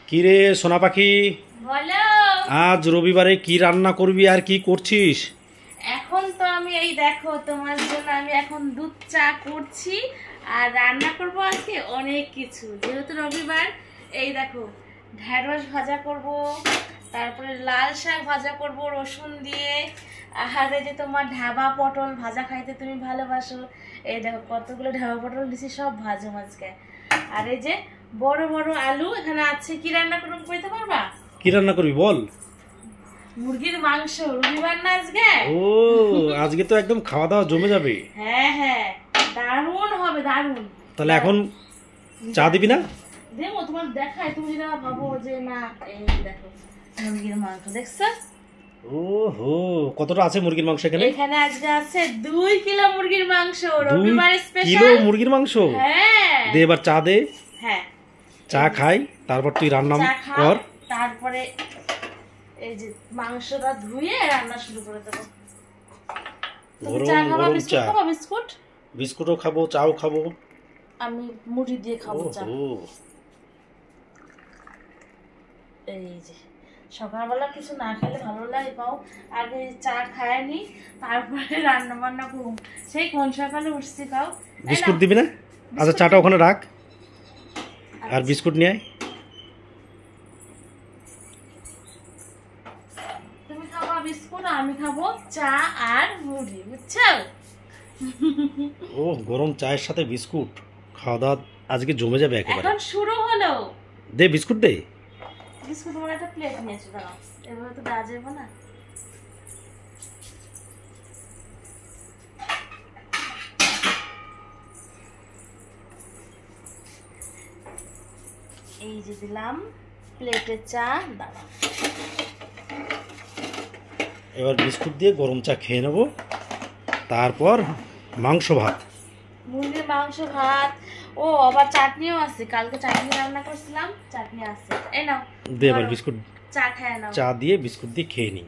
কি রে সোনা পাখি, বলো। আজ রবিবারে কি রান্না করবি আর কি করছিস? এখন তো আমি এই দেখো তোমার জন্য আমি এখন দুধ চা করছি আর রান্না করব আজকে অনেক কিছু, যেহেতু রবিবার। এই দেখো ঢেঁড়স ভাজা করব, তারপরে লাল শাক ভাজা করব রসুন দিয়ে, আর এই যে তোমার ঢাবা পটল ভাজা খাইতে তুমি ভালোবাসো। এই দেখো কতগুলো ঢাবা পটল দিছি, সব ভাজো আজকে। আর এই যে বড় বড় আলু এখানে আছে। কি রান্না করব কইতে পারবা? কি রান্না করবি বল। মুরগির মাংস, রবিবার না আজকে। ও আজকে তো একদম খাওয়া দাওয়া জমে যাবে। হ্যাঁ হ্যাঁ, দারুণ হবে দারুণ। তাহলে এখন চা দিবি না? দেবো, তোমার দেখায়, তুমি যদি ভাবো যে না। এই দেখো মুরগির মাংস দেখছো। ও হো, কতটা আছে মুরগির মাংস এখানে? এখানে আজকে আছে 2 কিলো মুরগির মাংস, 2 রবিবার কিলো স্পেশাল মুরগির মাংস। হ্যাঁ দে এবার চা দে। হ্যাঁ, চা খাই, তারপর তুই রান্না চা খাও, কর। তারপরে এই যে মাংসটা ধুয়ে রান্না শুরু করে দেবো। তুমি চা খাবা? বিস্কুট খাবা? বিস্কুট, বিস্কুটও খাবো, চাও খাবো। আমি মুড়ি দিয়ে খাবো চা। এই যে সকালবেলা কিছু না খেলে ভালো লাগে পাও, আগে চা খায় নি তারপরে রান্না বান্না করুম। সেই কোন সকালে উঠছি পাও। বিস্কুট দিবি না? আচ্ছা চাটা ওখানে রাখ, আর বিস্কুট নিয়ে আয়। তুমি খাবা বিস্কুট, আমি খাবো চা আর মুড়ি, বুঝছো? ও গরম চায়ের সাথে বিস্কুট, খাওয়া দাওয়া আজকে জমে যাবে একেবারে। এখন শুরু হলো। দে বিস্কুট দে। বিস্কুট তোমার একটা প্লেট নিয়েছো, দাঁড়াও, এভাবে তো দেওয়া যাবে না। এই যে দিলাম প্লেটে চা, দাঁড়াও। এবার বিস্কুট দিয়ে গরম চা খেয়ে নেব, তারপর মাংস ভাত। মুরগির মাংস ভাত, ও আবার চাটনিও আছে, কালকে চাটনি রান্না করছিলাম, চাটনি আছে। এই নাও দে এবার বিস্কুট, চা খেয়ে নাও। চা দিয়ে বিস্কুট দিয়ে খেয়ে নিই।